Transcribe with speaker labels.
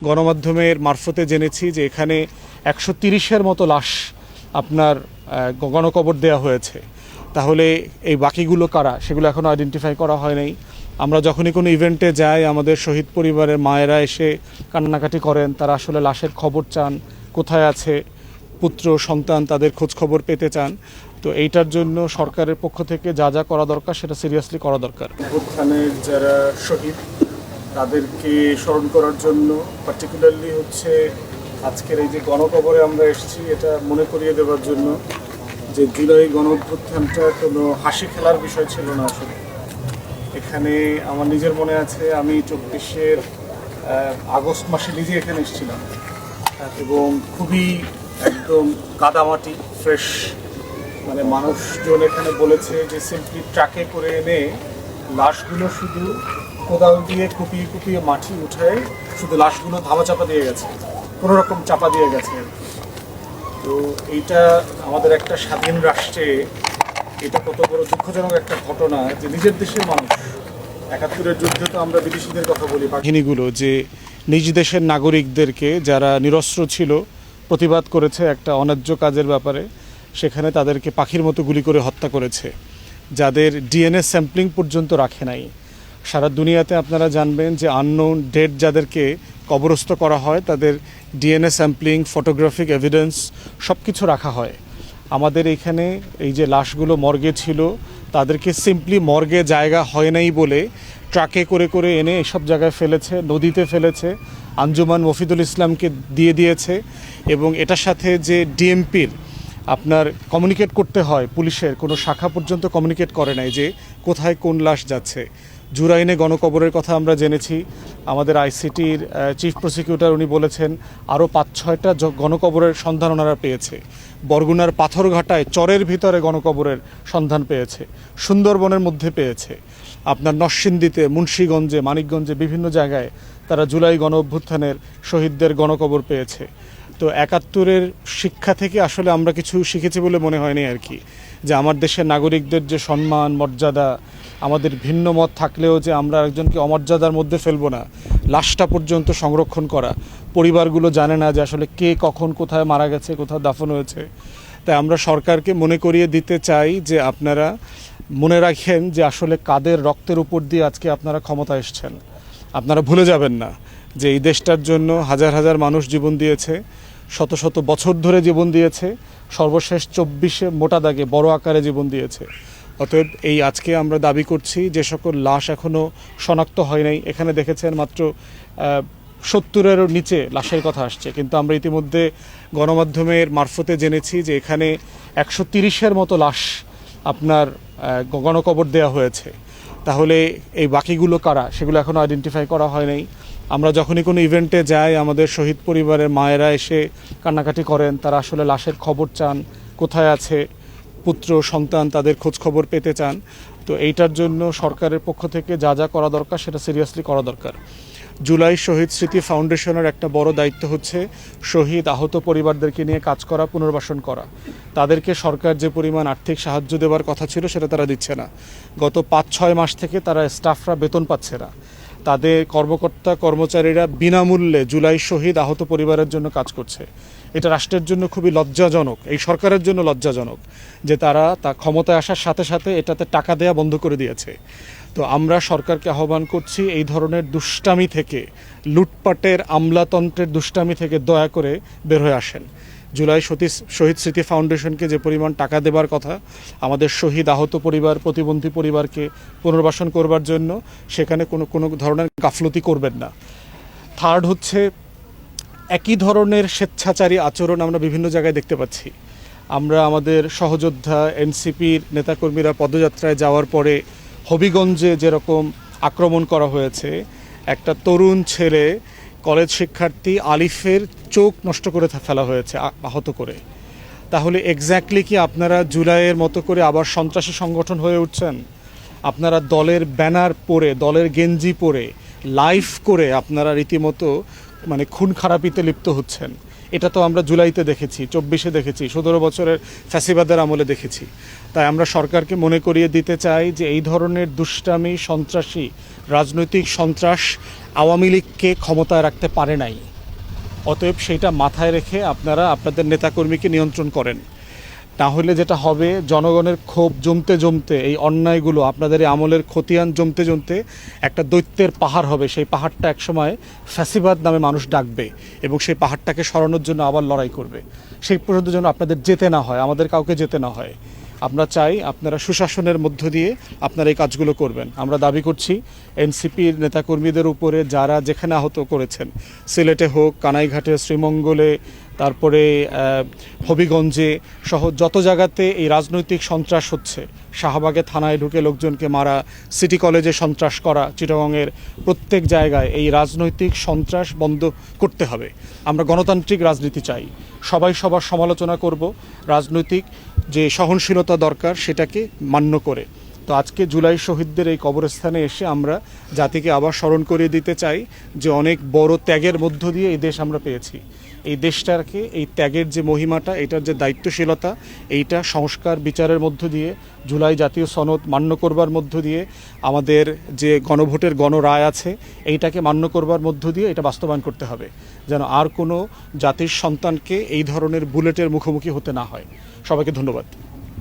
Speaker 1: গণমাধ্যমের মারফতে জেনেছি যে এখানে 130-এর মতো লাশ আপনার গণকবর দেওয়া হয়েছে। তাহলে এই বাকিগুলো কারা সেগুলো এখনও আইডেন্টিফাই করা হয় নাই। আমরা যখনই কোনো ইভেন্টে যাই আমাদের শহীদ পরিবারের মায়েরা এসে কান্নাকাটি করেন, তারা আসলে লাশের খবর চান, কোথায় আছে পুত্র সন্তান, তাদের খোঁজ খবর পেতে চান। তো এইটার জন্য সরকারের পক্ষ থেকে যা যা করা দরকার সেটা সিরিয়াসলি করা দরকার। অভ্যুত্থানের যারা শহীদ তাদেরকে স্মরণ করার জন্য পার্টিকুলারলি হচ্ছে আজকের এই যে গণকবরে আমরা এসেছি, এটা মনে করিয়ে দেওয়ার জন্য যে জুলাই গণ অভ্যুত্থানটা কোনো হাসি খেলার বিষয় ছিল না। আসলে এখানে আমার নিজের মনে আছে, আমি 24 আগস্ট মাসে নিজে এখানে এসেছিলাম এবং খুবই একদম কাদামাটি ফ্রেশ, মানে মানুষজন এখানে বলেছে যে সিম্পলি ট্রাকে করে এনে লাশগুলো শুধু কোদাল দিয়ে কুপিয়ে কুপিয়ে মাটি উঠায় শুধু লাশগুলো ধামাচাপা দিয়ে গেছে, কোনো রকম চাপা দিয়ে গেছে। তো এইটা আমাদের একটা স্বাধীন রাষ্ট্রে এটা কত বড় দুঃখজনক একটা ঘটনা যে নিজের দেশের মানুষ, 71-এর যুদ্ধে তো আমরা বিদেশিদের কথা বলি, বাহিনীগুলো যে নিজ দেশের নাগরিকদেরকে যারা নিরস্ত্র ছিল প্রতিবাদ করেছে একটা অন্যায্য কাজের ব্যাপারে, সেখানে তাদেরকে পাখির মতো গুলি করে হত্যা করেছে, যাদের ডিএনএ স্যাম্পলিং পর্যন্ত রাখে নাই। সারা দুনিয়াতে আপনারা জানবেন যে আননোন ডেড যাদেরকে কবরস্থ করা হয় তাদের ডিএনএ স্যাম্পলিং, ফটোগ্রাফিক এভিডেন্স সব কিছু রাখা হয়। আমাদের এখানে এই যে লাশগুলো মর্গে ছিল তাদেরকে সিম্পলি মর্গে জায়গা হয় নাই বলে ট্রাকে করে করে এনে এসব জায়গায় ফেলেছে, নদীতে ফেলেছে, আঞ্জুমান মফিদুল ইসলামকে দিয়ে দিয়েছে। এবং এটার সাথে যে ডিএমপির আপনার কমিউনিকেট করতে হয়, পুলিশের কোনো শাখা পর্যন্ত কমিউনিকেট করে নাই যে কোথায় কোন লাশ যাচ্ছে। জুরাইনে গণকবরের কথা আমরা জেনেছি, আমাদের আইসিটির চিফ প্রসিকিউটর উনি বলেছেন আরও 5-6টা গণকবরের সন্ধান ওনারা পেয়েছে। বরগুনার পাথরঘাটায় চরের ভিতরে গণকবরের সন্ধান পেয়েছে, সুন্দরবনের মধ্যে পেয়েছে, আপনার নরসিংদীতে, মুন্সীগঞ্জে, মানিকগঞ্জে বিভিন্ন জায়গায় তারা জুলাই গণ অভ্যুত্থানের শহীদদের গণকবর পেয়েছে। তো 71-এর শিক্ষা থেকে আসলে আমরা কিছু শিখেছি বলে মনে হয়নি আর কি, যে আমার দেশের নাগরিকদের যে সম্মান মর্যাদা, আমাদের ভিন্ন মত থাকলেও যে আমরা একজনকে অমর্যাদার মধ্যে ফেলবো না, লাশটা পর্যন্ত সংরক্ষণ করা। পরিবারগুলো জানে না যে আসলে কে কখন কোথায় মারা গেছে, কোথায় দাফন হয়েছে। তাই আমরা সরকারকে মনে করিয়ে দিতে চাই যে আপনারা মনে রাখেন যে আসলে কাদের রক্তের উপর দিয়ে আজকে আপনারা ক্ষমতা এসছেন। আপনারা ভুলে যাবেন না যে এই দেশটার জন্য হাজার হাজার মানুষ জীবন দিয়েছে, শত শত বছর ধরে জীবন দিয়েছে, সর্বশেষ 24-এ মোটা দাগে বড় আকারে জীবন দিয়েছে। অতএব এই আজকে আমরা দাবি করছি যে সকল লাশ এখনও শনাক্ত হয় নাই, এখানে দেখেছেন মাত্র 70-এরও নিচে লাশের কথা আসছে, কিন্তু আমরা ইতিমধ্যে গণমাধ্যমের মারফতে জেনেছি যে এখানে 130-এর মতো লাশ আপনার গণকবর দেওয়া হয়েছে। তাহলে এই বাকিগুলো কারা সেগুলো এখনও আইডেন্টিফাই করা হয় নাই। আমরা যখনই কোনো ইভেন্টে যাই আমাদের শহীদ পরিবারের মায়েরা এসে কান্নাকাটি করেন, তারা আসলে লাশের খবর চান, কোথায় আছে পুত্র সন্তান, তাদের খোঁজ খবর পেতে চান। তো এইটার জন্য সরকারের পক্ষ থেকে যা যা করা দরকার সেটা সিরিয়াসলি করা দরকার। জুলাই শহীদ স্মৃতি ফাউন্ডেশনের একটা বড় দায়িত্ব হচ্ছে শহীদ আহত পরিবারদেরকে নিয়ে কাজ করা, পুনর্বাসন করা। তাদেরকে সরকার যে পরিমাণ আর্থিক সাহায্য দেওয়ার কথা ছিল সেটা তারা দিচ্ছে না। গত 5-6 মাস থেকে তারা স্টাফরা বেতন পাচ্ছে না। তাদের কর্মকর্তা কর্মচারীরা বিনামূল্যে জুলাই শহীদ আহত পরিবারের জন্য কাজ করছে। এটা রাষ্ট্রের জন্য খুবই লজ্জাজনক, এই সরকারের জন্য লজ্জাজনক যে তারা তা ক্ষমতায় আসার সাথে সাথে এটাতে টাকা দেয়া বন্ধ করে দিয়েছে। তো আমরা সরকারকে আহ্বান করছি এই ধরনের দুষ্টামি থেকে, লুটপাটের আমলাতন্ত্রের দুষ্টামি থেকে দয়া করে বের হয়ে আসেন। জুলাই শহীদ স্মৃতি ফাউন্ডেশনকে যে পরিমাণ টাকা দেবার কথা আমাদের শহীদ আহত পরিবার, প্রতিবন্ধী পরিবারকে পুনর্বাসন করবার জন্য, সেখানে কোনো ধরনের গাফলতি করবেন না। থার্ড হচ্ছে একই ধরনের স্বেচ্ছাচারী আচরণ আমরা বিভিন্ন জায়গায় দেখতে পাচ্ছি। আমরা আমাদের সহযোদ্ধা এনসিপির নেতাকর্মীরা পদযাত্রায় যাওয়ার পরে হবিগঞ্জে যেরকম আক্রমণ করা হয়েছে, একটা তরুণ ছেলে কলেজ শিক্ষার্থী আলিফের চোখ নষ্ট করে ফেলা হয়েছে আহত করে। তাহলে এক্স্যাক্টলি কি আপনারা জুলাইয়ের মতো করে আবার সন্ত্রাসী সংগঠন হয়ে উঠছেন? আপনারা দলের ব্যানার পরে, দলের গেঞ্জি পরে, লাইভ করে আপনারা রীতিমতো মানে খুন খারাপিতে লিপ্ত হচ্ছেন। এটা তো আমরা জুলাইতে দেখেছি, 24-এ দেখেছি, 17 বছরের ফ্যাসিবাদের আমলে দেখেছি। তাই আমরা সরকারকে মনে করিয়ে দিতে চাই যে এই ধরনের দুষ্টামি, সন্ত্রাসী রাজনৈতিক সন্ত্রাস আওয়ামী লীগকে ক্ষমতায় রাখতে পারে নাই। অতএব সেইটা মাথায় রেখে আপনারা আপনাদের নেতাকর্মীকে নিয়ন্ত্রণ করেন। না হলে যেটা হবে, জনগণের ক্ষোভ জমতে জমতে, এই অন্যায়গুলো আপনাদের এই আমলের খতিয়ান জমতে জমতে একটা দৈত্যের পাহাড় হবে। সেই পাহাড়টা একসময় ফ্যাসিবাদ নামে মানুষ ডাকবে এবং সেই পাহাড়টাকে সরানোর জন্য আবার লড়াই করবে। সেই পর্যন্ত যেন আপনাদের যেতে না হয়, আমাদের কাউকে যেতে না হয়। আমরা চাই আপনারা সুশাসনের মধ্য দিয়ে আপনারা এই কাজগুলো করবেন। আমরা দাবি করছি এনসিপির নেতাকর্মীদের উপরে যারা যেখানে আহত করেছেন, সিলেটে হোক, কানাইঘাটে, শ্রীমঙ্গলে, তারপরে হবিগঞ্জে সহ যত জায়গাতে এই রাজনৈতিক সন্ত্রাস হচ্ছে, শাহবাগে থানায় ঢুকে লোকজনকে মারা, সিটি কলেজে সন্ত্রাস করা, চিটাগংয়ের প্রত্যেক জায়গায় এই রাজনৈতিক সন্ত্রাস বন্ধ করতে হবে। আমরা গণতান্ত্রিক রাজনীতি চাই, সবাই সবার সমালোচনা করব, রাজনৈতিক যে সহনশীলতা দরকার সেটাকে মান্য করে। তো আজকে জুলাই শহীদদের এই কবরস্থানে এসে আমরা জাতিকে আবার স্মরণ করিয়ে দিতে চাই যে অনেক বড় ত্যাগের মধ্য দিয়ে এই দেশ আমরা পেয়েছি। এই দেশটাকে, এই ত্যাগের যে মহিমাটা, এটার যে দায়িত্বশীলতা, এইটা সংস্কার বিচারের মধ্য দিয়ে, জুলাই জাতীয় সনদ মান্য করবার মধ্য দিয়ে, আমাদের যে গণভোটের গণরায় আছে এইটাকে মান্য করবার মধ্য দিয়ে এটা বাস্তবায়ন করতে হবে, যেন আর কোনো জাতির সন্তানকে এই ধরনের বুলেটের মুখোমুখি হতে না হয়। সবাইকে ধন্যবাদ।